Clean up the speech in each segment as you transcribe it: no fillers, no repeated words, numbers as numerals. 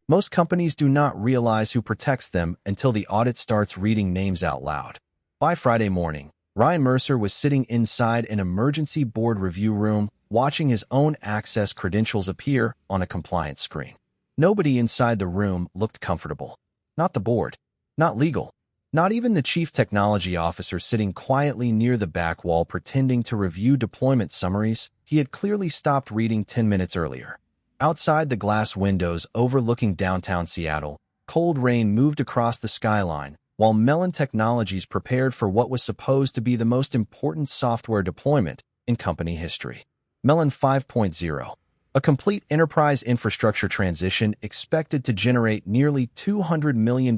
Most companies do not realize who protects them until the audit starts reading names out loud. By Friday morning, Ryan Mercer was sitting inside an emergency board review room, watching his own access credentials appear on a compliance screen. Nobody inside the room looked comfortable. Not the board, not legal, not even the chief technology officer sitting quietly near the back wall pretending to review deployment summaries he had clearly stopped reading 10 minutes earlier. Outside the glass windows overlooking downtown Seattle, cold rain moved across the skyline, while Melin Technologies prepared for what was supposed to be the most important software deployment in company history. Melin 5.0, a complete enterprise infrastructure transition expected to generate nearly $200 million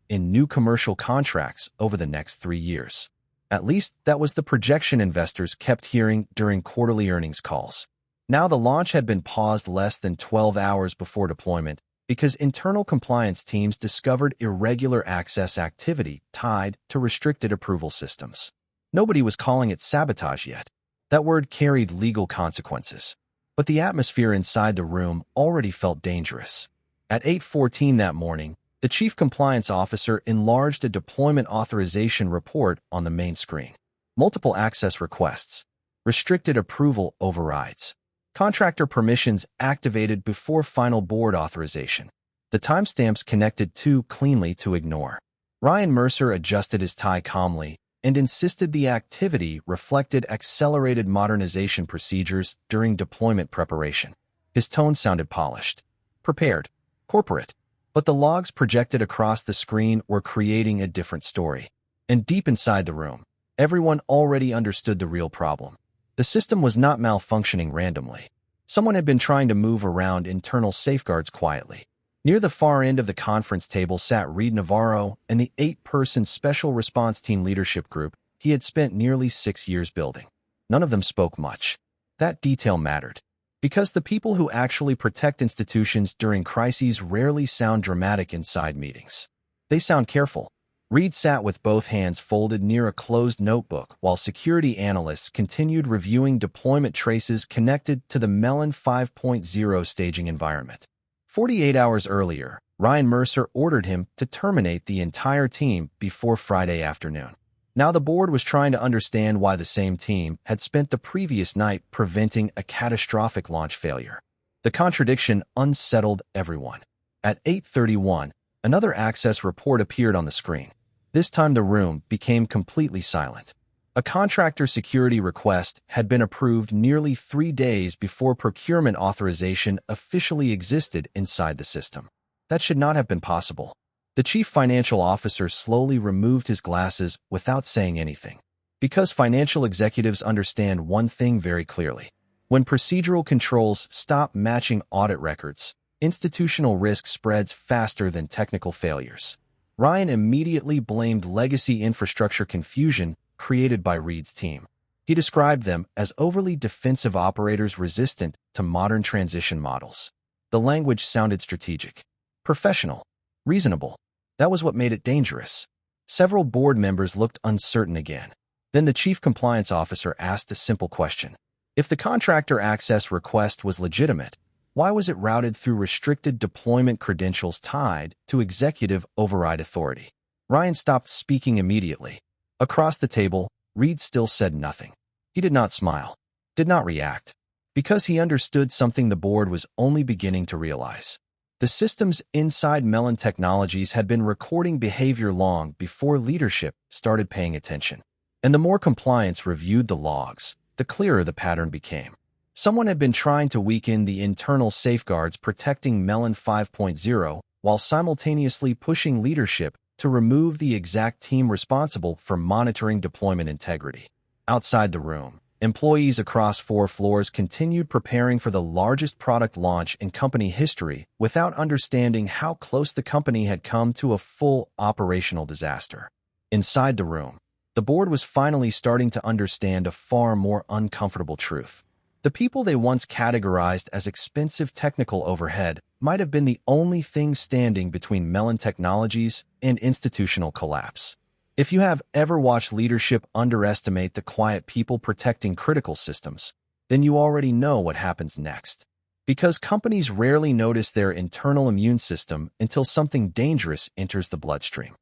in new commercial contracts over the next 3 years. At least that was the projection investors kept hearing during quarterly earnings calls. Now the launch had been paused less than 12 hours before deployment because internal compliance teams discovered irregular access activity tied to restricted approval systems. Nobody was calling it sabotage yet. That word carried legal consequences. But the atmosphere inside the room already felt dangerous. At 8:14 that morning, the chief compliance officer enlarged a deployment authorization report on the main screen. Multiple access requests, restricted approval overrides, contractor permissions activated before final board authorization. The timestamps connected too cleanly to ignore. Ryan Mercer adjusted his tie calmly and insisted the activity reflected accelerated modernization procedures during deployment preparation. His tone sounded polished, prepared, corporate, but the logs projected across the screen were creating a different story. And deep inside the room, everyone already understood the real problem. The system was not malfunctioning randomly. Someone had been trying to move around internal safeguards quietly. Near the far end of the conference table sat Reed Navarro and the 8-person Special Response Team leadership group he had spent nearly 6 years building. None of them spoke much. That detail mattered, because the people who actually protect institutions during crises rarely sound dramatic inside meetings. They sound careful. Reed sat with both hands folded near a closed notebook while security analysts continued reviewing deployment traces connected to the Melin 5.0 staging environment. 48 hours earlier, Ryan Mercer ordered him to terminate the entire team before Friday afternoon. Now the board was trying to understand why the same team had spent the previous night preventing a catastrophic launch failure. The contradiction unsettled everyone. At 8:31, another access report appeared on the screen. This time the room became completely silent. A contractor security request had been approved nearly 3 days before procurement authorization officially existed inside the system. That should not have been possible. The chief financial officer slowly removed his glasses without saying anything. Because financial executives understand one thing very clearly. When procedural controls stop matching audit records, institutional risk spreads faster than technical failures. Ryan immediately blamed legacy infrastructure confusion created by Reed's team. He described them as overly defensive operators resistant to modern transition models. The language sounded strategic, professional, reasonable. That was what made it dangerous. Several board members looked uncertain again. Then the chief compliance officer asked a simple question. If the contractor access request was legitimate, why was it routed through restricted deployment credentials tied to executive override authority? Ryan stopped speaking immediately. Across the table, Reed still said nothing. He did not smile, did not react, because he understood something the board was only beginning to realize. The systems inside Melin Technologies had been recording behavior long before leadership started paying attention. And the more compliance reviewed the logs, the clearer the pattern became. Someone had been trying to weaken the internal safeguards protecting Melin 5.0 while simultaneously pushing leadership to remove the exact team responsible for monitoring deployment integrity. Outside the room, employees across 4 floors continued preparing for the largest product launch in company history without understanding how close the company had come to a full operational disaster. Inside the room, the board was finally starting to understand a far more uncomfortable truth. The people they once categorized as expensive technical overhead might have been the only thing standing between Melin Technologies and institutional collapse. If you have ever watched leadership underestimate the quiet people protecting critical systems, then you already know what happens next. Because companies rarely notice their internal immune system until something dangerous enters the bloodstream.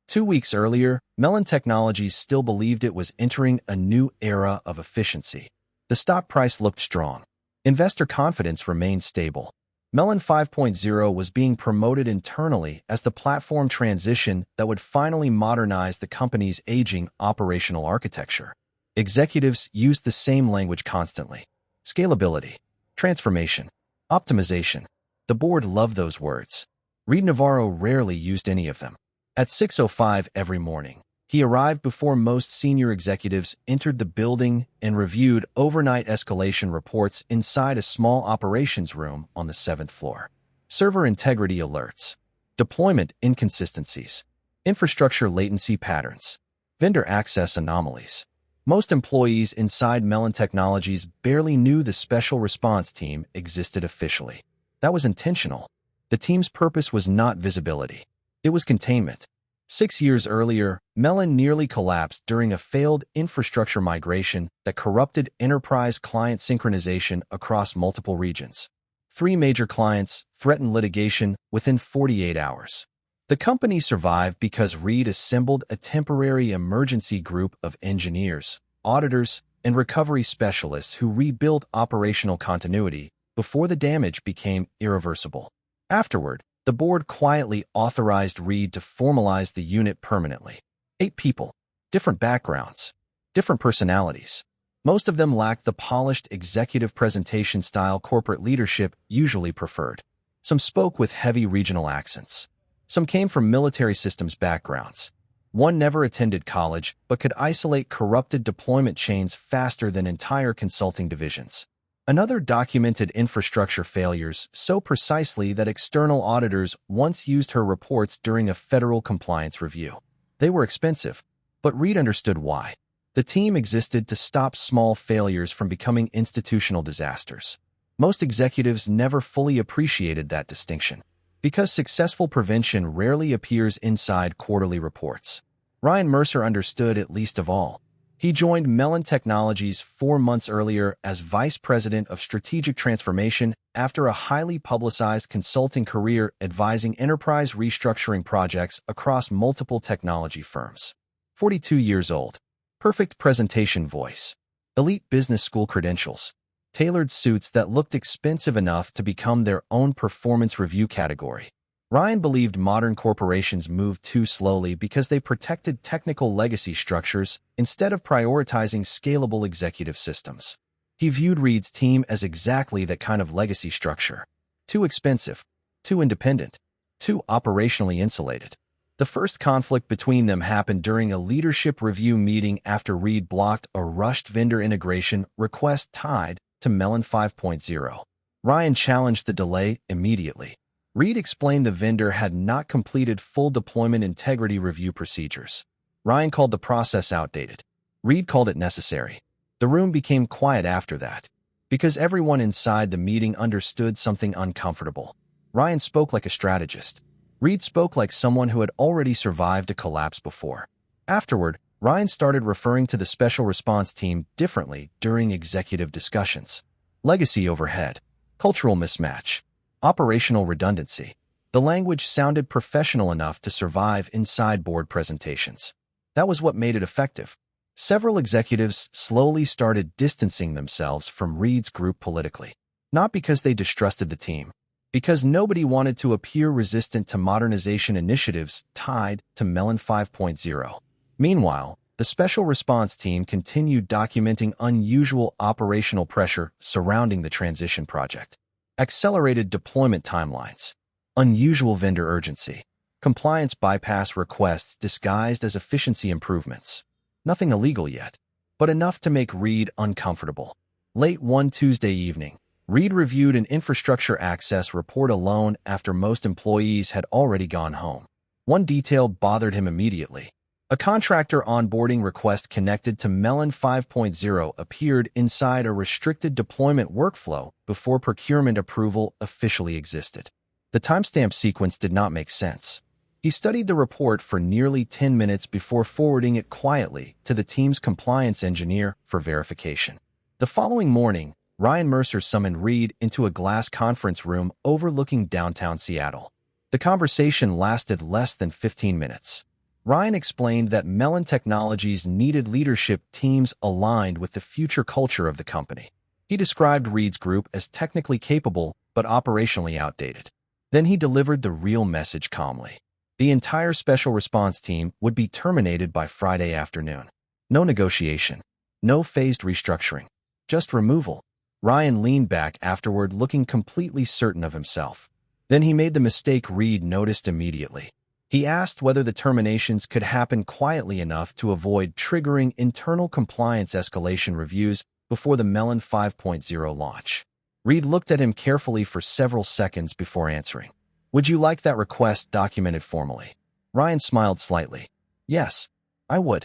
2 weeks earlier, Melin Technologies still believed it was entering a new era of efficiency. The stock price looked strong. Investor confidence remained stable. Melin 5.0 was being promoted internally as the platform transition that would finally modernize the company's aging operational architecture. Executives used the same language constantly. Scalability, transformation, optimization. The board loved those words. Reed Navarro rarely used any of them. At 6:05 every morning, he arrived before most senior executives entered the building and reviewed overnight escalation reports inside a small operations room on the 7th floor. Server integrity alerts, deployment inconsistencies, infrastructure latency patterns, vendor access anomalies. Most employees inside Melin Technologies barely knew the special response team existed officially. That was intentional. The team's purpose was not visibility. It was containment. 6 years earlier, Melin nearly collapsed during a failed infrastructure migration that corrupted enterprise client synchronization across multiple regions. 3 major clients threatened litigation within 48 hours. The company survived because Reed assembled a temporary emergency group of engineers, auditors, and recovery specialists who rebuilt operational continuity before the damage became irreversible. Afterward, the board quietly authorized Reed to formalize the unit permanently. 8 people, different backgrounds, different personalities. Most of them lacked the polished executive presentation style corporate leadership usually preferred. Some spoke with heavy regional accents. Some came from military systems backgrounds. One never attended college but could isolate corrupted deployment chains faster than entire consulting divisions. Another documented infrastructure failures so precisely that external auditors once used her reports during a federal compliance review. They were expensive, but Reed understood why. The team existed to stop small failures from becoming institutional disasters. Most executives never fully appreciated that distinction, because successful prevention rarely appears inside quarterly reports. Ryan Mercer understood it least of all. He joined Melin Technologies 4 months earlier as Vice President of Strategic Transformation after a highly publicized consulting career advising enterprise restructuring projects across multiple technology firms. 42 years old. Perfect presentation voice. Elite business school credentials. Tailored suits that looked expensive enough to become their own performance review category. Ryan believed modern corporations moved too slowly because they protected technical legacy structures instead of prioritizing scalable executive systems. He viewed Reed's team as exactly that kind of legacy structure. Too expensive, too independent, too operationally insulated. The first conflict between them happened during a leadership review meeting after Reed blocked a rushed vendor integration request tied to Melin 5.0. Ryan challenged the delay immediately. Reed explained the vendor had not completed full deployment integrity review procedures. Ryan called the process outdated. Reed called it necessary. The room became quiet after that, because everyone inside the meeting understood something uncomfortable. Ryan spoke like a strategist. Reed spoke like someone who had already survived a collapse before. Afterward, Ryan started referring to the special response team differently during executive discussions. Legacy overhead, cultural mismatch, operational redundancy. The language sounded professional enough to survive inside board presentations. That was what made it effective. Several executives slowly started distancing themselves from Reed's group politically. Not because they distrusted the team, because nobody wanted to appear resistant to modernization initiatives tied to Melin 5.0. Meanwhile, the special response team continued documenting unusual operational pressure surrounding the transition project. Accelerated deployment timelines, unusual vendor urgency, compliance bypass requests disguised as efficiency improvements. Nothing illegal yet, but enough to make Reed uncomfortable. Late one Tuesday evening, Reed reviewed an infrastructure access report alone after most employees had already gone home. One detail bothered him immediately. A contractor onboarding request connected to Melin 5.0 appeared inside a restricted deployment workflow before procurement approval officially existed. The timestamp sequence did not make sense. He studied the report for nearly 10 minutes before forwarding it quietly to the team's compliance engineer for verification. The following morning, Ryan Mercer summoned Reed into a glass conference room overlooking downtown Seattle. The conversation lasted less than 15 minutes. Ryan explained that Melin Technologies needed leadership teams aligned with the future culture of the company. He described Reed's group as technically capable but operationally outdated. Then he delivered the real message calmly. The entire special response team would be terminated by Friday afternoon. No negotiation. No phased restructuring. Just removal. Ryan leaned back afterward, looking completely certain of himself. Then he made the mistake Reed noticed immediately. He asked whether the terminations could happen quietly enough to avoid triggering internal compliance escalation reviews before the Melin 5.0 launch. Reed looked at him carefully for several seconds before answering. "Would you like that request documented formally?" Ryan smiled slightly. "Yes, I would."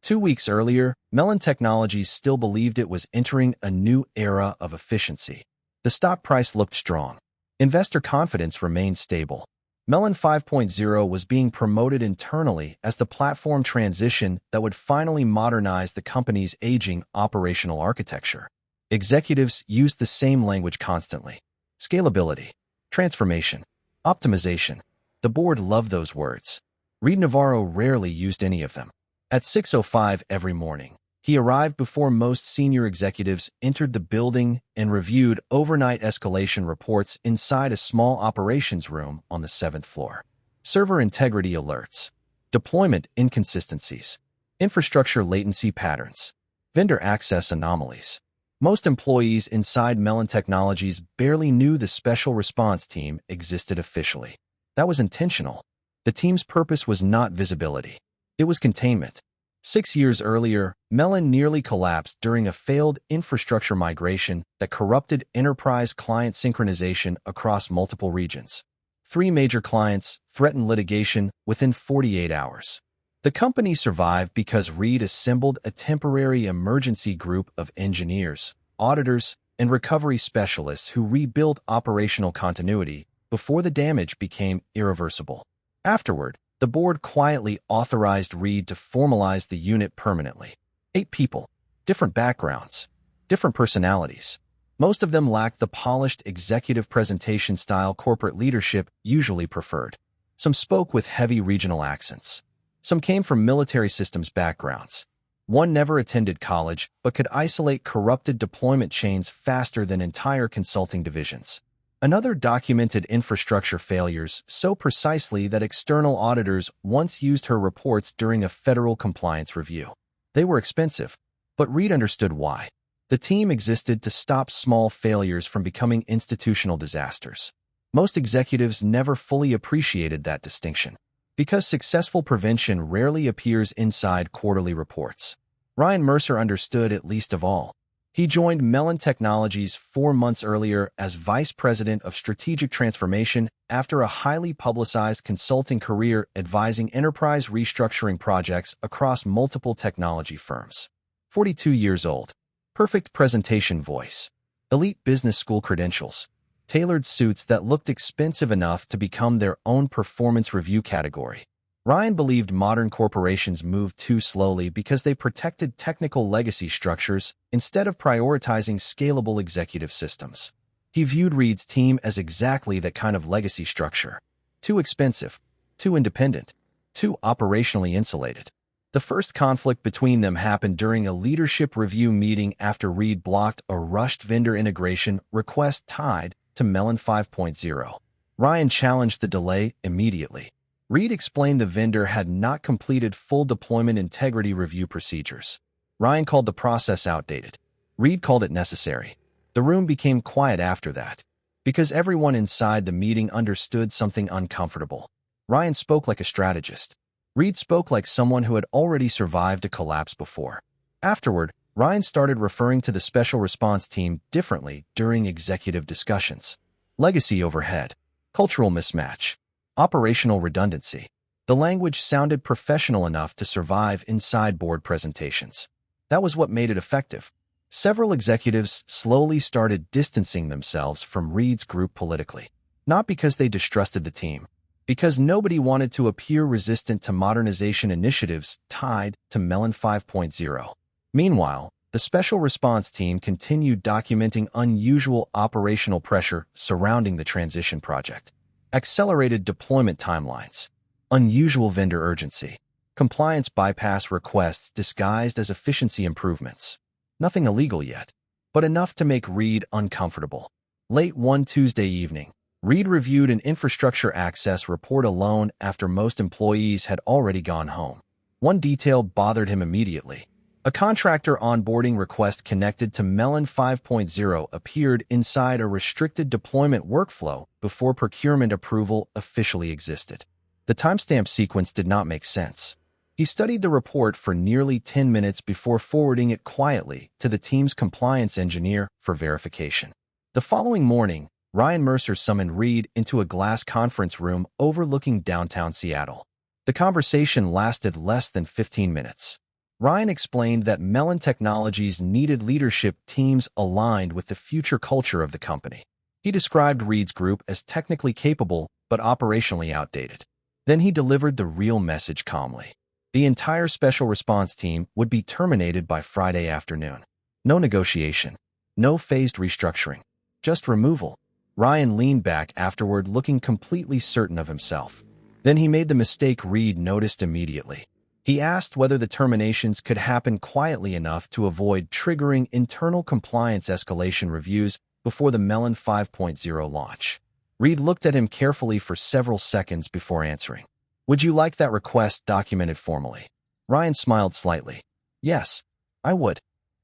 2 weeks earlier, Melin Technologies still believed it was entering a new era of efficiency. The stock price looked strong. Investor confidence remained stable. Melin 5.0 was being promoted internally as the platform transition that would finally modernize the company's aging operational architecture. Executives used the same language constantly. Scalability, transformation, optimization. The board loved those words. Reed Navarro rarely used any of them. At 6:05 every morning, he arrived before most senior executives entered the building and reviewed overnight escalation reports inside a small operations room on the 7th floor. Server integrity alerts, deployment inconsistencies, infrastructure latency patterns, vendor access anomalies. Most employees inside Melin Technologies barely knew the special response team existed officially. That was intentional. The team's purpose was not visibility. It was containment. 6 years earlier, Melin nearly collapsed during a failed infrastructure migration that corrupted enterprise client synchronization across multiple regions. 3 major clients threatened litigation within 48 hours. The company survived because Reed assembled a temporary emergency group of engineers, auditors, and recovery specialists who rebuilt operational continuity before the damage became irreversible. Afterward, the board quietly authorized Reed to formalize the unit permanently. 8 people, different backgrounds, different personalities. Most of them lacked the polished executive presentation style corporate leadership usually preferred. Some spoke with heavy regional accents. Some came from military systems backgrounds. One never attended college but could isolate corrupted deployment chains faster than entire consulting divisions. Another documented infrastructure failures so precisely that external auditors once used her reports during a federal compliance review. They were expensive, but Reed understood why. The team existed to stop small failures from becoming institutional disasters. Most executives never fully appreciated that distinction, because successful prevention rarely appears inside quarterly reports. Ryan Mercer understood it least of all. He joined Melin Technologies 4 months earlier as Vice President of Strategic Transformation after a highly publicized consulting career advising enterprise restructuring projects across multiple technology firms. 42 years old. Perfect presentation voice. Elite business school credentials. Tailored suits that looked expensive enough to become their own performance review category. Ryan believed modern corporations moved too slowly because they protected technical legacy structures instead of prioritizing scalable executive systems. He viewed Reed's team as exactly that kind of legacy structure. Too expensive, too independent, too operationally insulated. The first conflict between them happened during a leadership review meeting after Reed blocked a rushed vendor integration request tied to Melin 5.0. Ryan challenged the delay immediately. Reed explained the vendor had not completed full deployment integrity review procedures. Ryan called the process outdated. Reed called it necessary. The room became quiet after that, because everyone inside the meeting understood something uncomfortable. Ryan spoke like a strategist. Reed spoke like someone who had already survived a collapse before. Afterward, Ryan started referring to the special response team differently during executive discussions. Legacy overhead, cultural mismatch, operational redundancy. The language sounded professional enough to survive inside board presentations. That was what made it effective. Several executives slowly started distancing themselves from Reed's group politically. Not because they distrusted the team, because nobody wanted to appear resistant to modernization initiatives tied to Melin 5.0. Meanwhile, The special response team continued documenting unusual operational pressure surrounding the transition project. Accelerated deployment timelines. Unusual vendor urgency. Compliance bypass requests disguised as efficiency improvements. Nothing illegal yet, but enough to make Reed uncomfortable. Late one Tuesday evening, Reed reviewed an infrastructure access report alone after most employees had already gone home. One detail bothered him immediately. A contractor onboarding request connected to Melin 5.0 appeared inside a restricted deployment workflow before procurement approval officially existed. The timestamp sequence did not make sense. He studied the report for nearly 10 minutes before forwarding it quietly to the team's compliance engineer for verification. The following morning, Ryan Mercer summoned Reed into a glass conference room overlooking downtown Seattle. The conversation lasted less than 15 minutes. Ryan explained that Melin Technologies needed leadership teams aligned with the future culture of the company. He described Reed's group as technically capable but operationally outdated. Then he delivered the real message calmly. The entire special response team would be terminated by Friday afternoon. No negotiation. No phased restructuring. Just removal. Ryan leaned back afterward looking completely certain of himself. Then he made the mistake Reed noticed immediately. He asked whether the terminations could happen quietly enough to avoid triggering internal compliance escalation reviews before the Melin 5.0 launch. Reed looked at him carefully for several seconds before answering. "Would you like that request documented formally?" Ryan smiled slightly. "Yes, I would."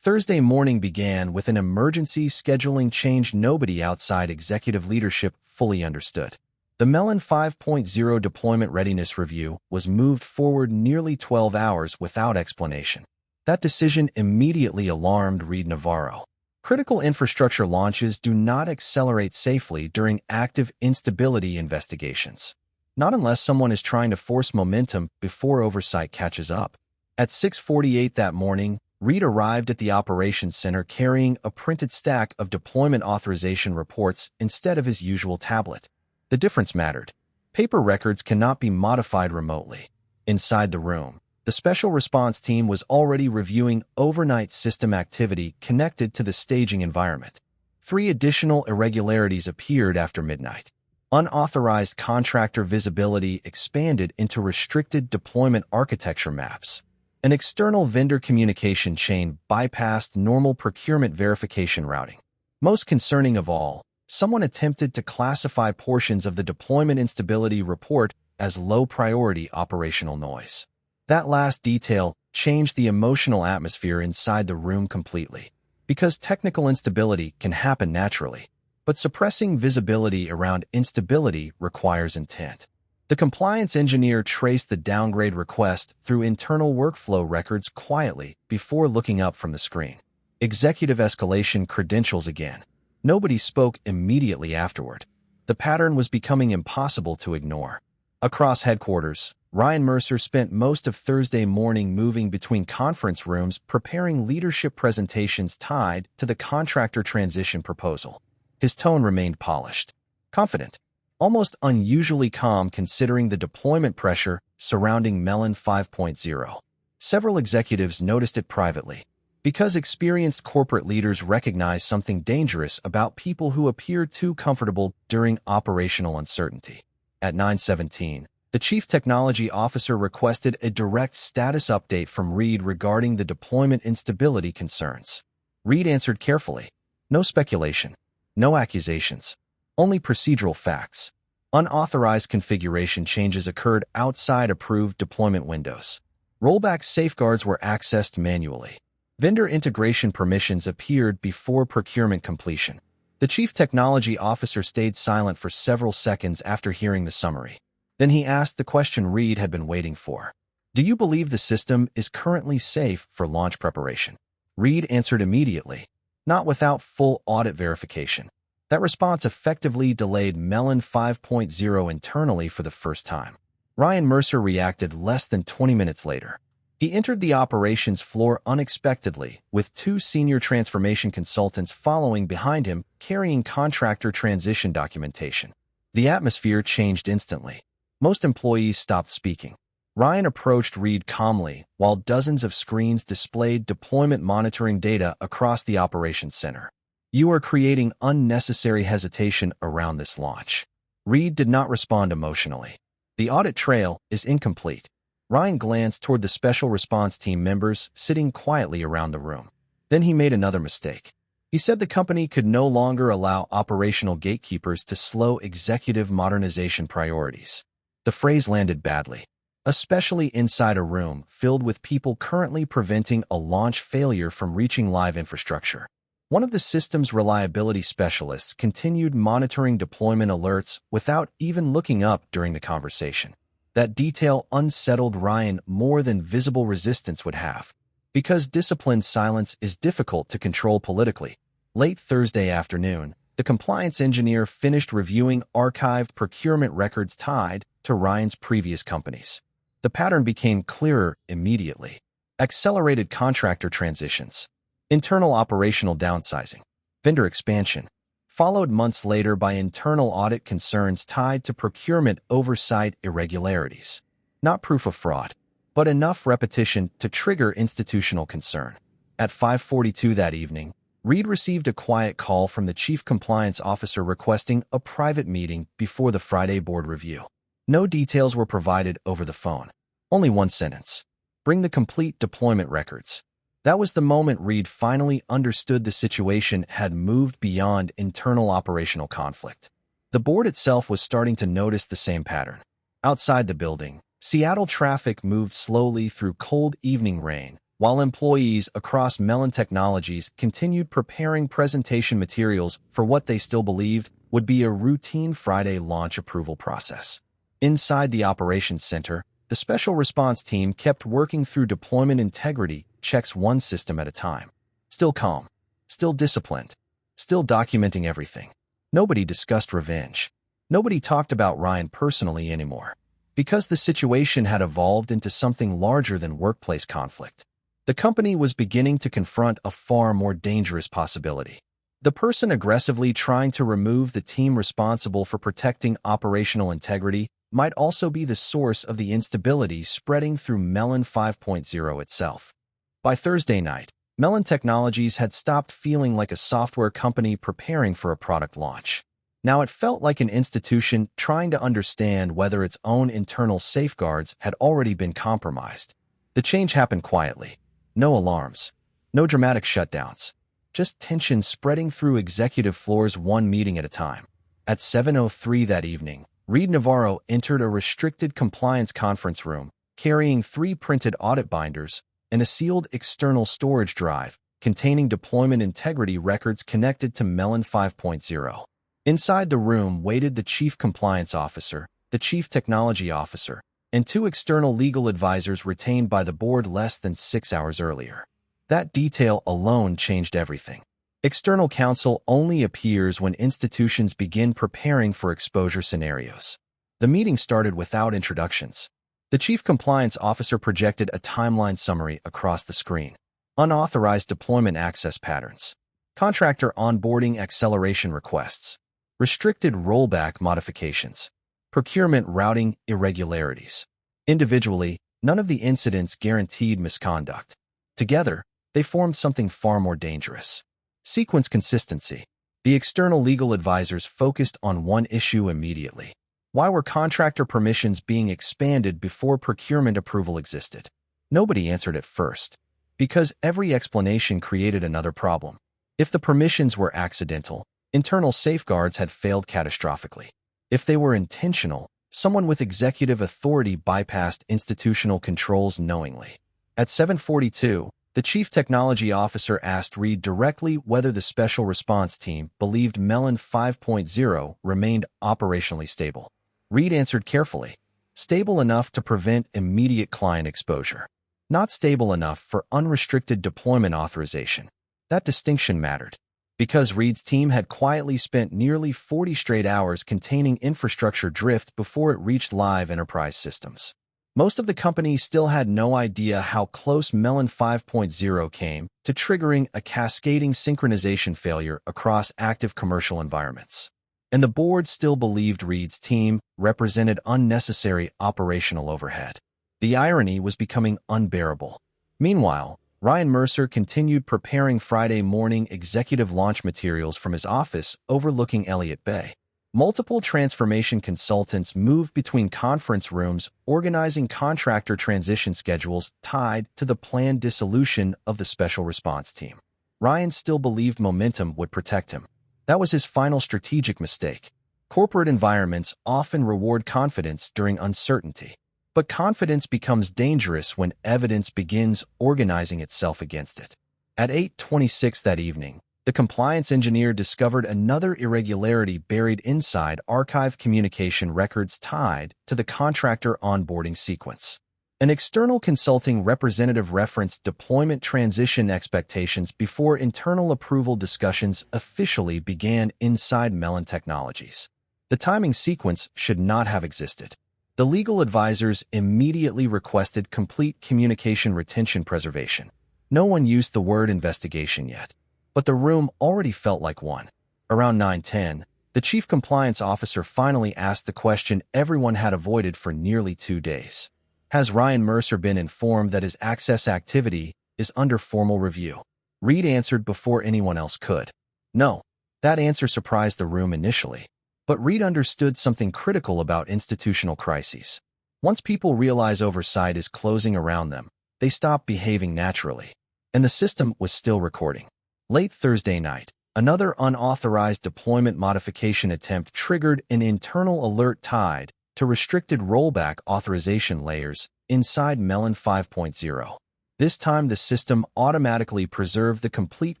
Thursday morning began with an emergency scheduling change nobody outside executive leadership fully understood. The Melin 5.0 deployment readiness review was moved forward nearly 12 hours without explanation. That decision immediately alarmed Reed Navarro. Critical infrastructure launches do not accelerate safely during active instability investigations. Not unless someone is trying to force momentum before oversight catches up. At 6:48 that morning, Reed arrived at the operations center carrying a printed stack of deployment authorization reports instead of his usual tablet. The difference mattered. Paper records cannot be modified remotely. Inside the room, the special response team was already reviewing overnight system activity connected to the staging environment. 3 additional irregularities appeared after midnight. Unauthorized contractor visibility expanded into restricted deployment architecture maps. An external vendor communication chain bypassed normal procurement verification routing. Most concerning of all, someone attempted to classify portions of the deployment instability report as low-priority operational noise. That last detail changed the emotional atmosphere inside the room completely. Because technical instability can happen naturally, but suppressing visibility around instability requires intent. The compliance engineer traced the downgrade request through internal workflow records quietly before looking up from the screen. Executive escalation credentials again. Nobody spoke immediately afterward. The pattern was becoming impossible to ignore. Across headquarters, Ryan Mercer spent most of Thursday morning moving between conference rooms preparing leadership presentations tied to the contractor transition proposal. His tone remained polished, confident, almost unusually calm considering the deployment pressure surrounding Melin 5.0. Several executives noticed it privately, because experienced corporate leaders recognize something dangerous about people who appear too comfortable during operational uncertainty. At 9:17, the Chief Technology Officer requested a direct status update from Reed regarding the deployment instability concerns. Reed answered carefully. No speculation. No accusations. Only procedural facts. Unauthorized configuration changes occurred outside approved deployment windows. Rollback safeguards were accessed manually. Vendor integration permissions appeared before procurement completion. The Chief Technology Officer stayed silent for several seconds after hearing the summary. Then he asked the question Reed had been waiting for. "Do you believe the system is currently safe for launch preparation?" Reed answered immediately, not without full audit verification. That response effectively delayed Melin 5.0 internally for the first time. Ryan Mercer reacted less than 20 minutes later. He entered the operations floor unexpectedly, with 2 senior transformation consultants following behind him, carrying contractor transition documentation. The atmosphere changed instantly. Most employees stopped speaking. Ryan approached Reed calmly while dozens of screens displayed deployment monitoring data across the operations center. You are creating unnecessary hesitation around this launch. Reed did not respond emotionally. The audit trail is incomplete. Ryan glanced toward the special response team members sitting quietly around the room. Then he made another mistake. He said the company could no longer allow operational gatekeepers to slow executive modernization priorities. The phrase landed badly, especially inside a room filled with people currently preventing a launch failure from reaching live infrastructure. One of the system's reliability specialists continued monitoring deployment alerts without even looking up during the conversation. That detail unsettled Ryan more than visible resistance would have. Because disciplined silence is difficult to control politically, late Thursday afternoon, the compliance engineer finished reviewing archived procurement records tied to Ryan's previous companies. The pattern became clearer immediately. Accelerated contractor transitions, internal operational downsizing, vendor expansion, followed months later by internal audit concerns tied to procurement oversight irregularities. Not proof of fraud, but enough repetition to trigger institutional concern. At 5:42 that evening, Reed received a quiet call from the chief compliance officer requesting a private meeting before the Friday board review. No details were provided over the phone. Only one sentence. Bring the complete deployment records. That was the moment Reed finally understood the situation had moved beyond internal operational conflict. The board itself was starting to notice the same pattern. Outside the building, Seattle traffic moved slowly through cold evening rain, while employees across Melin Technologies continued preparing presentation materials for what they still believed would be a routine Friday launch approval process. Inside the operations center, the special response team kept working through deployment integrity checks one system at a time. Still calm, still disciplined, still documenting everything. Nobody discussed revenge. Nobody talked about Ryan personally anymore, because the situation had evolved into something larger than workplace conflict. The company was beginning to confront a far more dangerous possibility. The person aggressively trying to remove the team responsible for protecting operational integrity might also be the source of the instability spreading through Melin 5.0 itself. By Thursday night, Melin Technologies had stopped feeling like a software company preparing for a product launch. Now it felt like an institution trying to understand whether its own internal safeguards had already been compromised. The change happened quietly. No alarms, no dramatic shutdowns, just tension spreading through executive floors one meeting at a time. At 7:03 that evening, Reed Navarro entered a restricted compliance conference room, carrying 3 printed audit binders and a sealed external storage drive containing deployment integrity records connected to Melin 5.0. Inside the room waited the chief compliance officer, the chief technology officer, and 2 external legal advisors retained by the board less than 6 hours earlier. That detail alone changed everything. External counsel only appears when institutions begin preparing for exposure scenarios. The meeting started without introductions. The chief compliance officer projected a timeline summary across the screen. Unauthorized deployment access patterns, contractor onboarding acceleration requests, restricted rollback modifications, procurement routing irregularities. Individually, none of the incidents guaranteed misconduct. Together, they formed something far more dangerous. Sequence consistency. The external legal advisors focused on one issue immediately. Why were contractor permissions being expanded before procurement approval existed? Nobody answered at first, because every explanation created another problem. If the permissions were accidental, internal safeguards had failed catastrophically. If they were intentional, someone with executive authority bypassed institutional controls knowingly. At 7:42, the chief technology officer asked Reed directly whether the special response team believed Melin 5.0 remained operationally stable. Reed answered carefully, stable enough to prevent immediate client exposure, not stable enough for unrestricted deployment authorization. That distinction mattered, because Reed's team had quietly spent nearly 40 straight hours containing infrastructure drift before it reached live enterprise systems. Most of the company still had no idea how close Melin 5.0 came to triggering a cascading synchronization failure across active commercial environments. And the board still believed Reed's team represented unnecessary operational overhead. The irony was becoming unbearable. Meanwhile, Ryan Mercer continued preparing Friday morning executive launch materials from his office overlooking Elliott Bay. Multiple transformation consultants moved between conference rooms, organizing contractor transition schedules tied to the planned dissolution of the special response team. Ryan still believed momentum would protect him. That was his final strategic mistake. Corporate environments often reward confidence during uncertainty. But confidence becomes dangerous when evidence begins organizing itself against it. At 8:26 that evening, the compliance engineer discovered another irregularity buried inside archived communication records tied to the contractor onboarding sequence. An external consulting representative referenced deployment transition expectations before internal approval discussions officially began inside Melin Technologies. The timing sequence should not have existed. The legal advisors immediately requested complete communication retention preservation. No one used the word investigation yet, but the room already felt like one. Around 9:10, the chief compliance officer finally asked the question everyone had avoided for nearly 2 days. Has Ryan Mercer been informed that his access activity is under formal review? Reed answered before anyone else could. No. That answer surprised the room initially. But Reed understood something critical about institutional crises. Once people realize oversight is closing around them, they stop behaving naturally. And the system was still recording. Late Thursday night, another unauthorized deployment modification attempt triggered an internal alert tied to restricted rollback authorization layers inside Melin 5.0. This time, the system automatically preserved the complete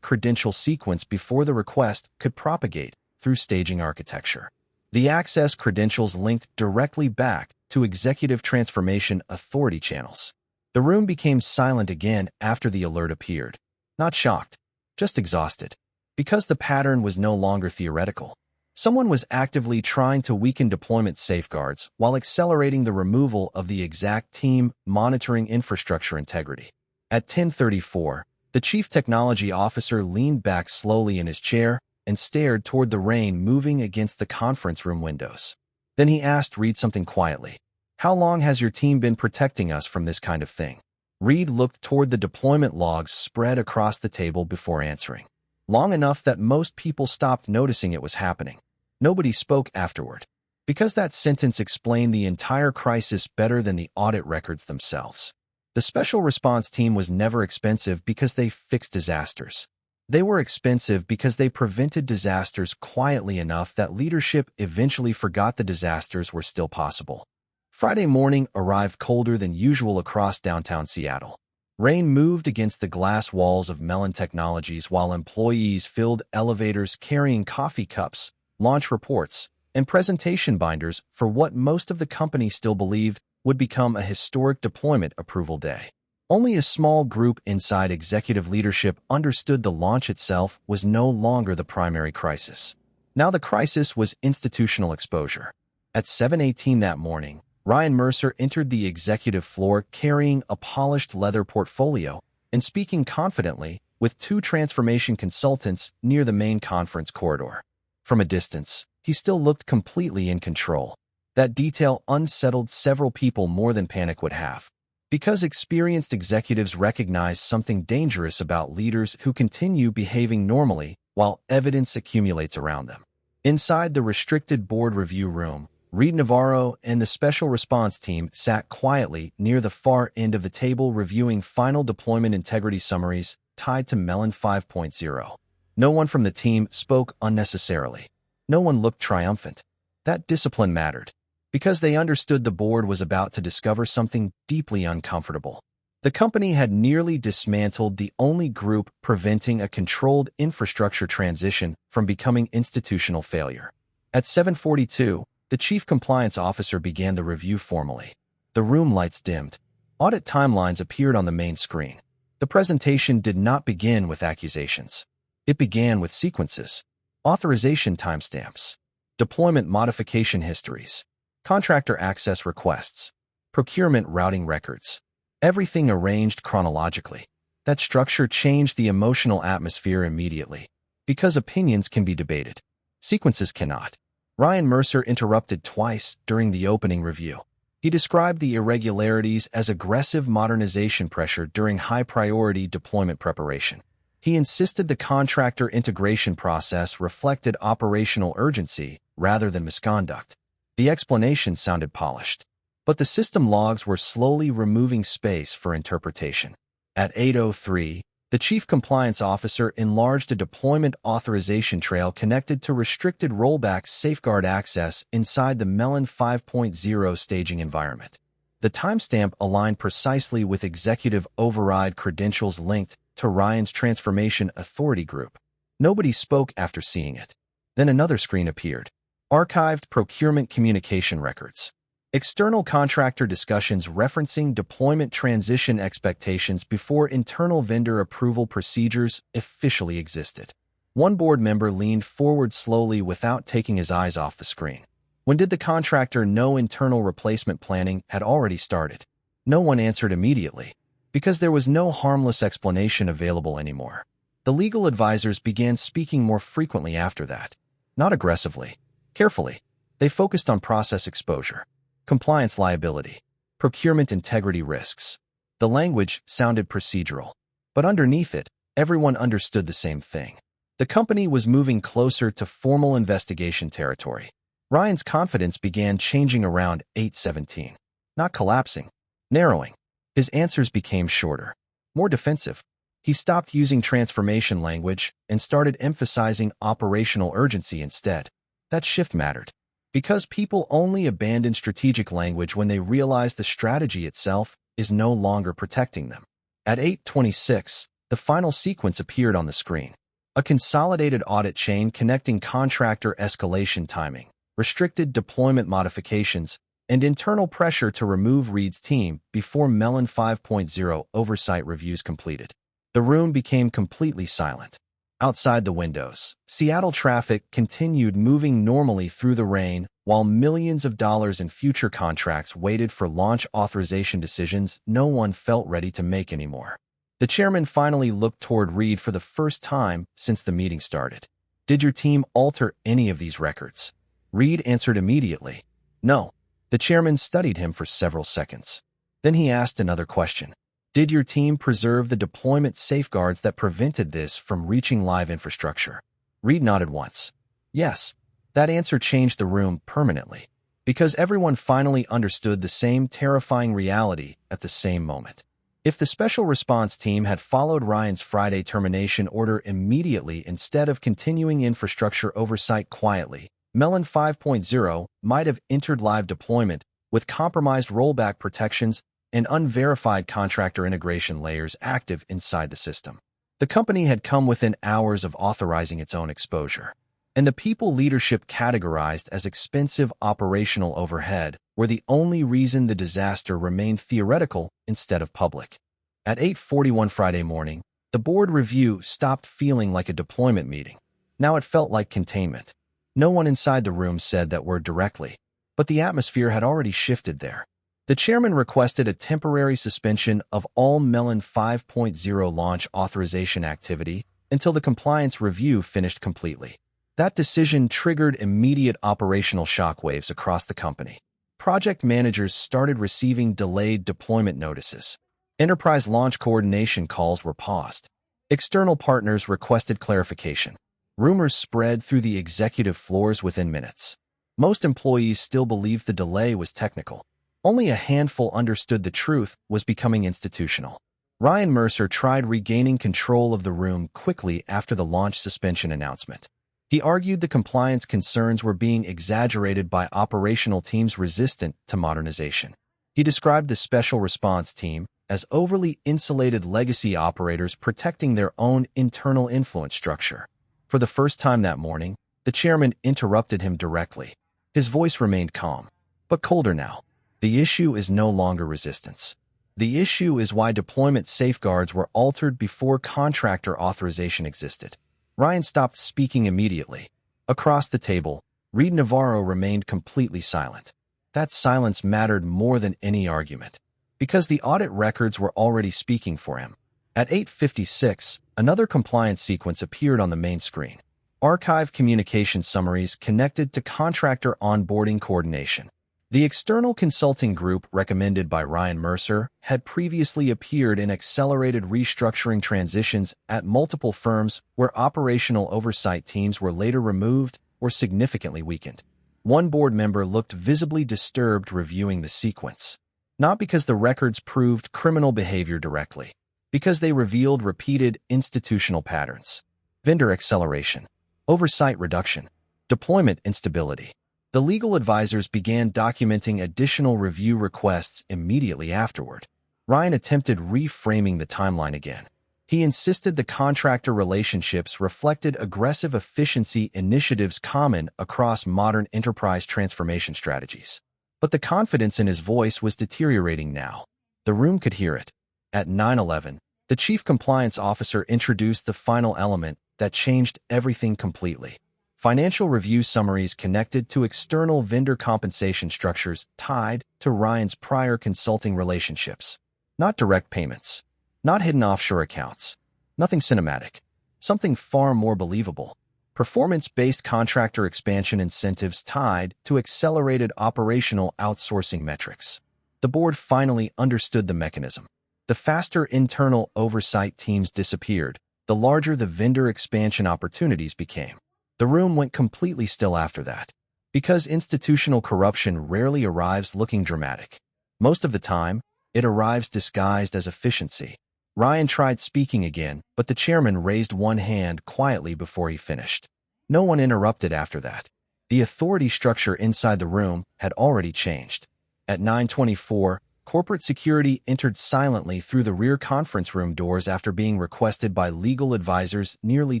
credential sequence before the request could propagate through staging architecture. The access credentials linked directly back to Executive Transformation Authority channels. The room became silent again after the alert appeared. Not shocked, just exhausted. Because the pattern was no longer theoretical. Someone was actively trying to weaken deployment safeguards while accelerating the removal of the exact team monitoring infrastructure integrity. At 10:34, the chief technology officer leaned back slowly in his chair and stared toward the rain moving against the conference room windows. Then he asked Reed something quietly. How long has your team been protecting us from this kind of thing? Reed looked toward the deployment logs spread across the table before answering. Long enough that most people stopped noticing it was happening. Nobody spoke afterward. Because that sentence explained the entire crisis better than the audit records themselves. The special response team was never expensive because they fixed disasters. They were expensive because they prevented disasters quietly enough that leadership eventually forgot the disasters were still possible. Friday morning arrived colder than usual across downtown Seattle. Rain moved against the glass walls of Melin Technologies while employees filled elevators carrying coffee cups, launch reports, and presentation binders for what most of the company still believed would become a historic deployment approval day. Only a small group inside executive leadership understood the launch itself was no longer the primary crisis. Now the crisis was institutional exposure. At 7:18 that morning, Ryan Mercer entered the executive floor carrying a polished leather portfolio and speaking confidently with 2 transformation consultants near the main conference corridor. From a distance, he still looked completely in control. That detail unsettled several people more than panic would have. Because experienced executives recognize something dangerous about leaders who continue behaving normally while evidence accumulates around them. Inside the restricted board review room, Reed Navarro and the special response team sat quietly near the far end of the table reviewing final deployment integrity summaries tied to Melin 5.0. No one from the team spoke unnecessarily. No one looked triumphant. That discipline mattered. Because they understood the board was about to discover something deeply uncomfortable. The company had nearly dismantled the only group preventing a controlled infrastructure transition from becoming institutional failure. At 7:42, the chief compliance officer began the review formally. The room lights dimmed. Audit timelines appeared on the main screen. The presentation did not begin with accusations. It began with sequences, authorization timestamps, deployment modification histories, contractor access requests, procurement routing records. Everything arranged chronologically. That structure changed the emotional atmosphere immediately. Because opinions can be debated. Sequences cannot. Ryan Mercer interrupted twice during the opening review. He described the irregularities as aggressive modernization pressure during high-priority deployment preparation. He insisted the contractor integration process reflected operational urgency rather than misconduct. The explanation sounded polished, but the system logs were slowly removing space for interpretation. At 8:03, the chief compliance officer enlarged a deployment authorization trail connected to restricted rollback safeguard access inside the Melin 5.0 staging environment. The timestamp aligned precisely with executive override credentials linked to Ryan's Transformation Authority group. Nobody spoke after seeing it. Then another screen appeared. Archived procurement communication records. External contractor discussions referencing deployment transition expectations before internal vendor approval procedures officially existed. One board member leaned forward slowly without taking his eyes off the screen. When did the contractor know internal replacement planning had already started? No one answered immediately, because there was no harmless explanation available anymore. The legal advisors began speaking more frequently after that. Not aggressively, carefully. They focused on process exposure, compliance liability, procurement integrity risks. The language sounded procedural, but underneath it, everyone understood the same thing. The company was moving closer to formal investigation territory. Ryan's confidence began changing around 8:17. Not collapsing, narrowing. His answers became shorter, more defensive. He stopped using transformation language and started emphasizing operational urgency instead. That shift mattered, because people only abandon strategic language when they realize the strategy itself is no longer protecting them. At 8:26, the final sequence appeared on the screen. A consolidated audit chain connecting contractor escalation timing, restricted deployment modifications, and internal pressure to remove Reed's team before Melin 5.0 oversight reviews completed. The room became completely silent. Outside the windows, Seattle traffic continued moving normally through the rain, while millions of dollars in future contracts waited for launch authorization decisions no one felt ready to make anymore. The chairman finally looked toward Reed for the first time since the meeting started. "Did your team alter any of these records?" Reed answered immediately, "No." The chairman studied him for several seconds. Then he asked another question. "Did your team preserve the deployment safeguards that prevented this from reaching live infrastructure?" Reed nodded once. "Yes." That answer changed the room permanently, because everyone finally understood the same terrifying reality at the same moment. If the special response team had followed Ryan's Friday termination order immediately instead of continuing infrastructure oversight quietly, Melin 5.0 might have entered live deployment with compromised rollback protections and unverified contractor integration layers active inside the system. The company had come within hours of authorizing its own exposure, and the people leadership categorized as expensive operational overhead were the only reason the disaster remained theoretical instead of public. At 8:41 Friday morning, the board review stopped feeling like a deployment meeting. Now it felt like containment. No one inside the room said that word directly, but the atmosphere had already shifted there. The chairman requested a temporary suspension of all Melin 5.0 launch authorization activity until the compliance review finished completely. That decision triggered immediate operational shockwaves across the company. Project managers started receiving delayed deployment notices. Enterprise launch coordination calls were paused. External partners requested clarification. Rumors spread through the executive floors within minutes. Most employees still believed the delay was technical. Only a handful understood the truth was becoming institutional. Ryan Mercer tried regaining control of the room quickly after the launch suspension announcement. He argued the compliance concerns were being exaggerated by operational teams resistant to modernization. He described the special response team as overly insulated legacy operators protecting their own internal influence structure. For the first time that morning, the chairman interrupted him directly. His voice remained calm, but colder now. The issue is no longer resistance. The issue is why deployment safeguards were altered before contractor authorization existed. Ryan stopped speaking immediately. Across the table, Reed Navarro remained completely silent. That silence mattered more than any argument, because the audit records were already speaking for him. At 8:56, another compliance sequence appeared on the main screen. Archive communication summaries connected to contractor onboarding coordination. The external consulting group recommended by Ryan Mercer had previously appeared in accelerated restructuring transitions at multiple firms where operational oversight teams were later removed or significantly weakened. One board member looked visibly disturbed reviewing the sequence, not because the records proved criminal behavior directly, because they revealed repeated institutional patterns: vendor acceleration, oversight reduction, deployment instability. The legal advisors began documenting additional review requests immediately afterward. Ryan attempted reframing the timeline again. He insisted the contractor relationships reflected aggressive efficiency initiatives common across modern enterprise transformation strategies. But the confidence in his voice was deteriorating now. The room could hear it. At 9:11, the chief compliance officer introduced the final element that changed everything completely: financial review summaries connected to external vendor compensation structures tied to Ryan's prior consulting relationships. Not direct payments, not hidden offshore accounts, nothing cinematic, something far more believable: performance-based contractor expansion incentives tied to accelerated operational outsourcing metrics. The board finally understood the mechanism. The faster internal oversight teams disappeared, the larger the vendor expansion opportunities became. The room went completely still after that, because institutional corruption rarely arrives looking dramatic. Most of the time, it arrives disguised as efficiency. Ryan tried speaking again, but the chairman raised one hand quietly before he finished. No one interrupted after that. The authority structure inside the room had already changed. At 9:24, corporate security entered silently through the rear conference room doors after being requested by legal advisors nearly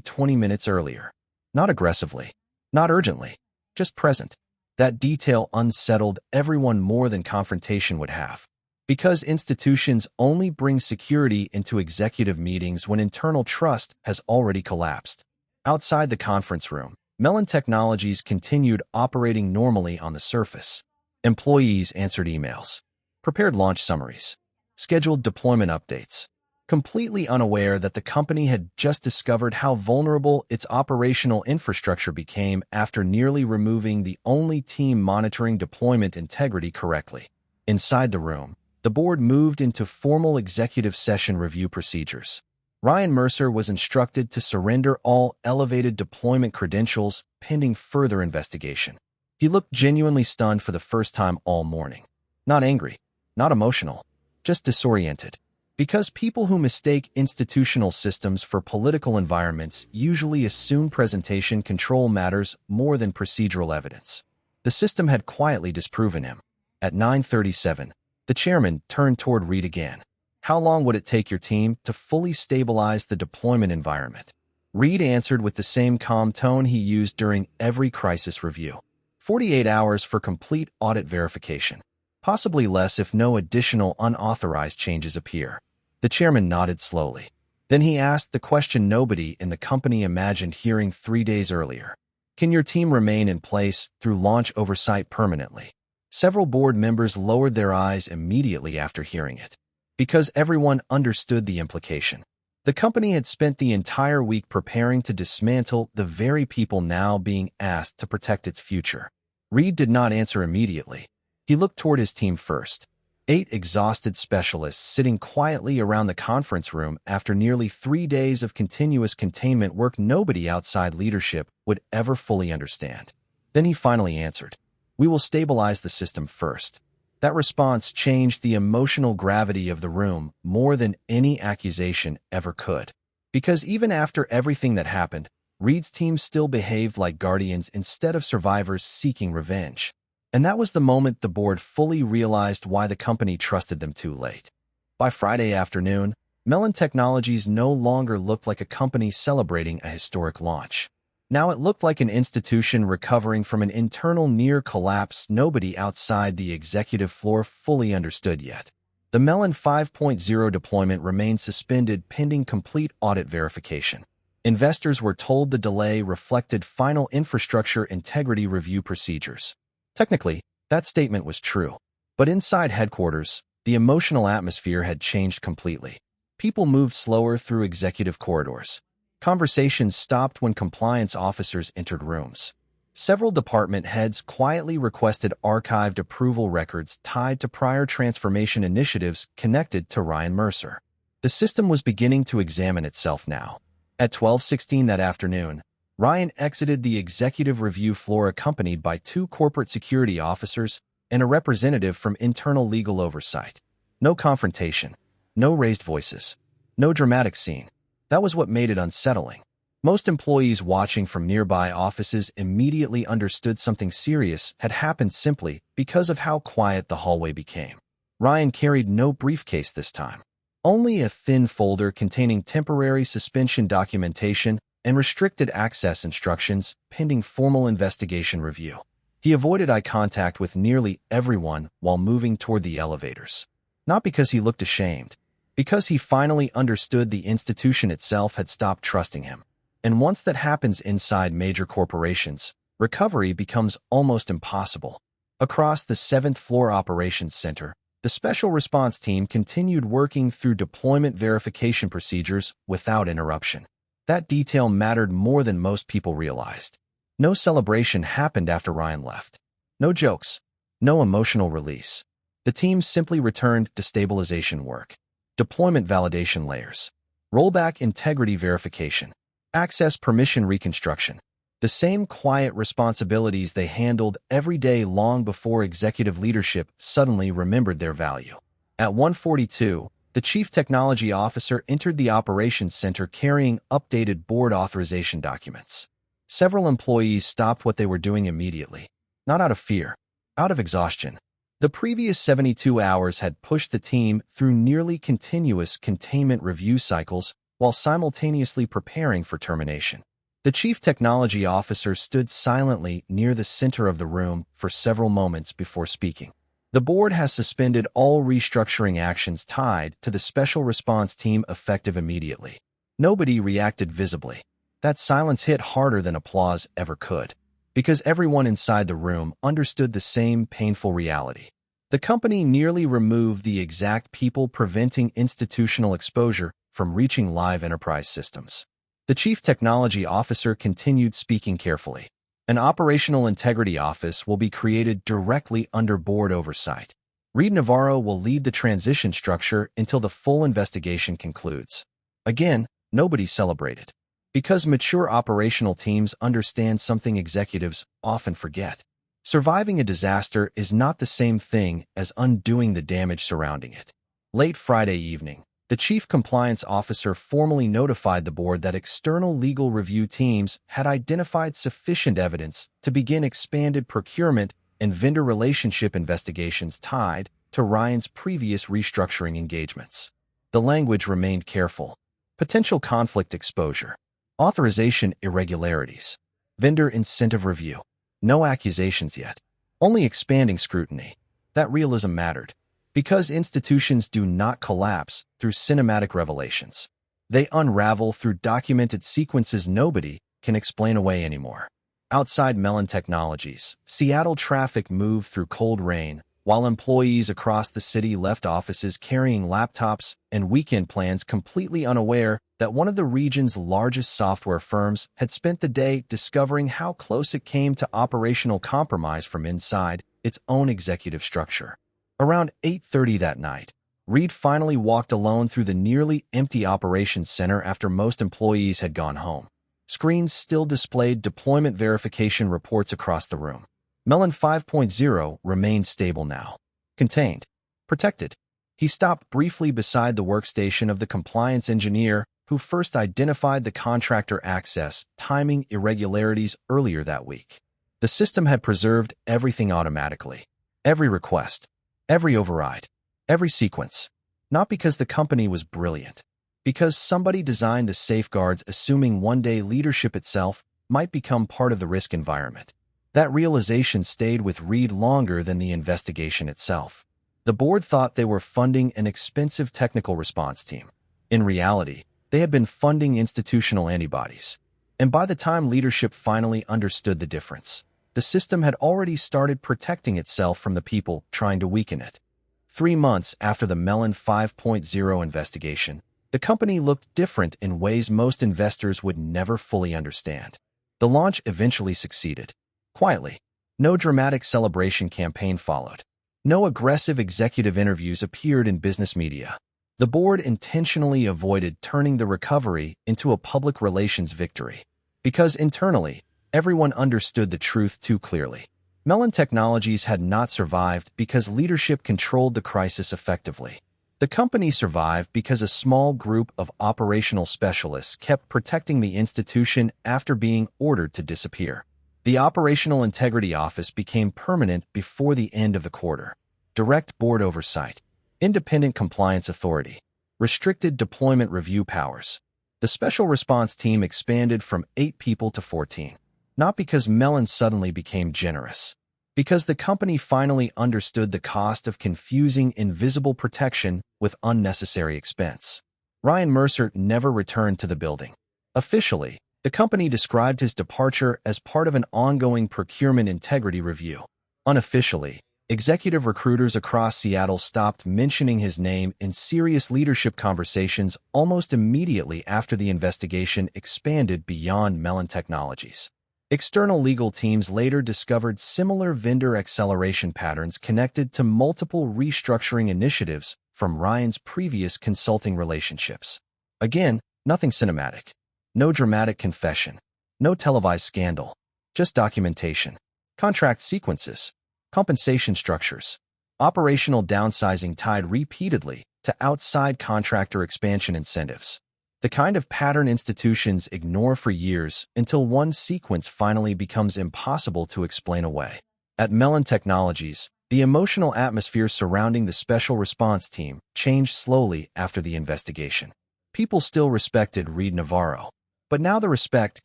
20 minutes earlier. Not aggressively, not urgently, just present. That detail unsettled everyone more than confrontation would have. Because institutions only bring security into executive meetings when internal trust has already collapsed. Outside the conference room, Melin Technologies continued operating normally on the surface. Employees answered emails, prepared launch summaries, scheduled deployment updates, completely unaware that the company had just discovered how vulnerable its operational infrastructure became after nearly removing the only team monitoring deployment integrity correctly. Inside the room, the board moved into formal executive session review procedures. Ryan Mercer was instructed to surrender all elevated deployment credentials pending further investigation. He looked genuinely stunned for the first time all morning. Not angry, not emotional, just disoriented. Because people who mistake institutional systems for political environments usually assume presentation control matters more than procedural evidence. The system had quietly disproven him. At 9:37, the chairman turned toward Reed again. How long would it take your team to fully stabilize the deployment environment? Reed answered with the same calm tone he used during every crisis review. 48 hours for complete audit verification. Possibly less if no additional unauthorized changes appear. The chairman nodded slowly. Then he asked the question nobody in the company imagined hearing 3 days earlier. Can your team remain in place through launch oversight permanently? Several board members lowered their eyes immediately after hearing it, because everyone understood the implication. The company had spent the entire week preparing to dismantle the very people now being asked to protect its future. Reed did not answer immediately. He looked toward his team first. 8 exhausted specialists sitting quietly around the conference room after nearly 3 days of continuous containment work nobody outside leadership would ever fully understand. Then he finally answered, "We will stabilize the system first." That response changed the emotional gravity of the room more than any accusation ever could. Because even after everything that happened, Reed's team still behaved like guardians instead of survivors seeking revenge. And that was the moment the board fully realized why the company trusted them too late. By Friday afternoon, Melin Technologies no longer looked like a company celebrating a historic launch. Now it looked like an institution recovering from an internal near collapse nobody outside the executive floor fully understood yet. The Melin 5.0 deployment remained suspended pending complete audit verification. Investors were told the delay reflected final infrastructure integrity review procedures. Technically, that statement was true. But inside headquarters, the emotional atmosphere had changed completely. People moved slower through executive corridors. Conversations stopped when compliance officers entered rooms. Several department heads quietly requested archived approval records tied to prior transformation initiatives connected to Ryan Mercer. The system was beginning to examine itself now. At 12:16 that afternoon, Ryan exited the executive review floor accompanied by two corporate security officers and a representative from internal legal oversight. No confrontation, no raised voices, no dramatic scene. That was what made it unsettling. Most employees watching from nearby offices immediately understood something serious had happened simply because of how quiet the hallway became. Ryan carried no briefcase this time. Only a thin folder containing temporary suspension documentation and restricted access instructions pending formal investigation review. He avoided eye contact with nearly everyone while moving toward the elevators. Not because he looked ashamed, because he finally understood the institution itself had stopped trusting him. And once that happens inside major corporations, recovery becomes almost impossible. Across the 7th floor operations center, the special response team continued working through deployment verification procedures without interruption. That detail mattered more than most people realized. No celebration happened after Ryan left. No jokes. No emotional release. The team simply returned to stabilization work. Deployment validation layers. Rollback integrity verification. Access permission reconstruction. The same quiet responsibilities they handled every day long before executive leadership suddenly remembered their value. At 1:42, the chief technology officer entered the operations center carrying updated board authorization documents. Several employees stopped what they were doing immediately, not out of fear, out of exhaustion. The previous 72 hours had pushed the team through nearly continuous containment review cycles while simultaneously preparing for termination. The chief technology officer stood silently near the center of the room for several moments before speaking. The board has suspended all restructuring actions tied to the special response team effective immediately. Nobody reacted visibly. That silence hit harder than applause ever could, because everyone inside the room understood the same painful reality. The company nearly removed the exact people preventing institutional exposure from reaching live enterprise systems. The chief technology officer continued speaking carefully. An operational integrity office will be created directly under board oversight. Reed Navarro will lead the transition structure until the full investigation concludes. Again, nobody celebrated. Because mature operational teams understand something executives often forget. Surviving a disaster is not the same thing as undoing the damage surrounding it. Late Friday evening, the chief compliance officer formally notified the board that external legal review teams had identified sufficient evidence to begin expanded procurement and vendor relationship investigations tied to Ryan's previous restructuring engagements. The language remained careful. Potential conflict exposure. Authorization irregularities. Vendor incentive review. No accusations yet. Only expanding scrutiny. That realism mattered. Because institutions do not collapse through cinematic revelations. They unravel through documented sequences nobody can explain away anymore. Outside Melin Technologies, Seattle traffic moved through cold rain, while employees across the city left offices carrying laptops and weekend plans completely unaware that one of the region's largest software firms had spent the day discovering how close it came to operational compromise from inside its own executive structure. Around 8:30 that night, Reed finally walked alone through the nearly empty operations center after most employees had gone home. Screens still displayed deployment verification reports across the room. Melin 5.0 remained stable now. Contained. Protected. He stopped briefly beside the workstation of the compliance engineer who first identified the contractor access timing irregularities earlier that week. The system had preserved everything automatically. Every request. Every override. Every sequence. Not because the company was brilliant. Because somebody designed the safeguards assuming one day leadership itself might become part of the risk environment. That realization stayed with Reed longer than the investigation itself. The board thought they were funding an expensive technical response team. In reality, they had been funding institutional antibodies. And by the time leadership finally understood the difference, the system had already started protecting itself from the people trying to weaken it. 3 months after the Melin 5.0 investigation, the company looked different in ways most investors would never fully understand. The launch eventually succeeded. Quietly. No dramatic celebration campaign followed. No aggressive executive interviews appeared in business media. The board intentionally avoided turning the recovery into a public relations victory. Because internally, everyone understood the truth too clearly. Melin Technologies had not survived because leadership controlled the crisis effectively. The company survived because a small group of operational specialists kept protecting the institution after being ordered to disappear. The Operational Integrity Office became permanent before the end of the quarter. Direct board oversight, independent compliance authority, restricted deployment review powers. The Special Response Team expanded from 8 people to 14. Not because Melin suddenly became generous. Because the company finally understood the cost of confusing invisible protection with unnecessary expense. Ryan Mercer never returned to the building. Officially, the company described his departure as part of an ongoing procurement integrity review. Unofficially, executive recruiters across Seattle stopped mentioning his name in serious leadership conversations almost immediately after the investigation expanded beyond Melin Technologies. External legal teams later discovered similar vendor acceleration patterns connected to multiple restructuring initiatives from Ryan's previous consulting relationships. Again, nothing cinematic. No dramatic confession. No televised scandal. Just documentation. Contract sequences. Compensation structures. Operational downsizing tied repeatedly to outside contractor expansion incentives. The kind of pattern institutions ignore for years until one sequence finally becomes impossible to explain away. At Melin Technologies, the emotional atmosphere surrounding the Special Response Team changed slowly after the investigation. People still respected Reed Navarro, but now the respect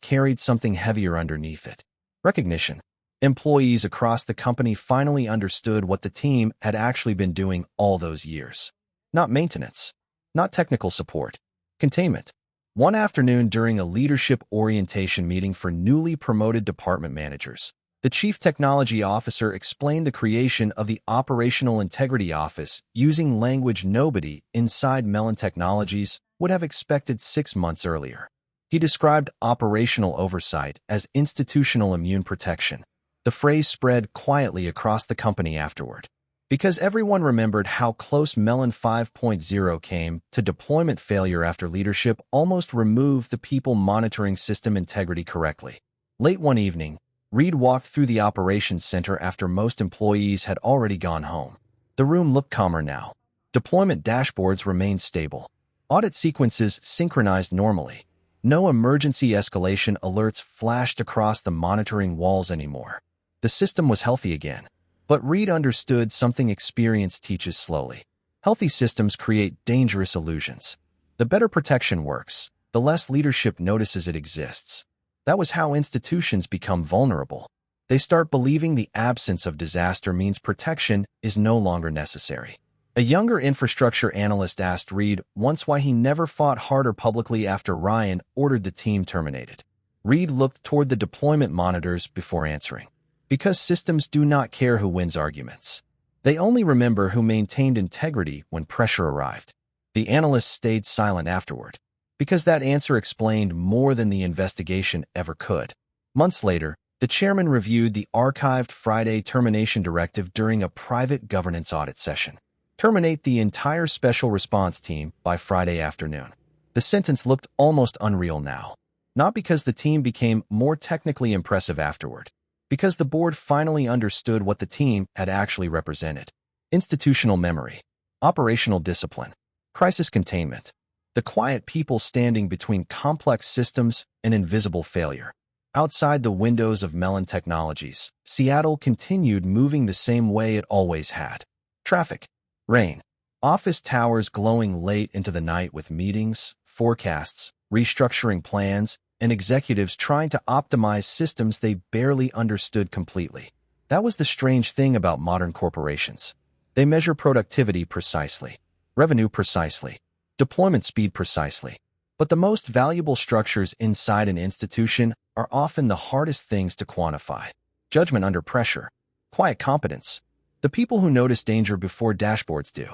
carried something heavier underneath it. Recognition. Employees across the company finally understood what the team had actually been doing all those years. Not maintenance. Not technical support. Containment. One afternoon during a leadership orientation meeting for newly promoted department managers, the Chief Technology Officer explained the creation of the Operational Integrity Office using language nobody inside Melin Technologies would have expected 6 months earlier. He described operational oversight as institutional immune protection. The phrase spread quietly across the company afterward. Because everyone remembered how close Melin 5.0 came to deployment failure after leadership almost removed the people monitoring system integrity correctly. Late one evening, Reed walked through the operations center after most employees had already gone home. The room looked calmer now. Deployment dashboards remained stable. Audit sequences synchronized normally. No emergency escalation alerts flashed across the monitoring walls anymore. The system was healthy again. But Reed understood something experience teaches slowly. Healthy systems create dangerous illusions. The better protection works, the less leadership notices it exists. That was how institutions become vulnerable. They start believing the absence of disaster means protection is no longer necessary. A younger infrastructure analyst asked Reed once why he never fought harder publicly after Ryan ordered the team terminated. Reed looked toward the deployment monitors before answering. Because systems do not care who wins arguments. They only remember who maintained integrity when pressure arrived. The analyst stayed silent afterward, because that answer explained more than the investigation ever could. Months later, the chairman reviewed the archived Friday termination directive during a private governance audit session. Terminate the entire special response team by Friday afternoon. The sentence looked almost unreal now. Not because the team became more technically impressive afterward. Because the board finally understood what the team had actually represented. Institutional memory, operational discipline, crisis containment, the quiet people standing between complex systems and invisible failure. Outside the windows of Melin Technologies, Seattle continued moving the same way it always had. Traffic, rain, office towers glowing late into the night with meetings, forecasts, restructuring plans, and executives trying to optimize systems they barely understood completely. That was the strange thing about modern corporations. They measure productivity precisely, revenue precisely, deployment speed precisely. But the most valuable structures inside an institution are often the hardest things to quantify. Judgment under pressure, quiet competence, the people who notice danger before dashboards do.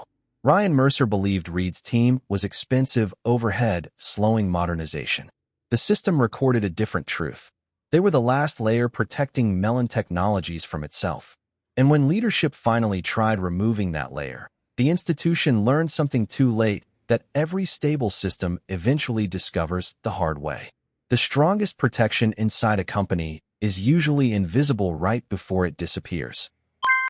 Ryan Mercer believed Reed's team was expensive overhead, slowing modernization. The system recorded a different truth. They were the last layer protecting Melin Technologies from itself. And when leadership finally tried removing that layer, the institution learned something too late that every stable system eventually discovers the hard way. The strongest protection inside a company is usually invisible right before it disappears.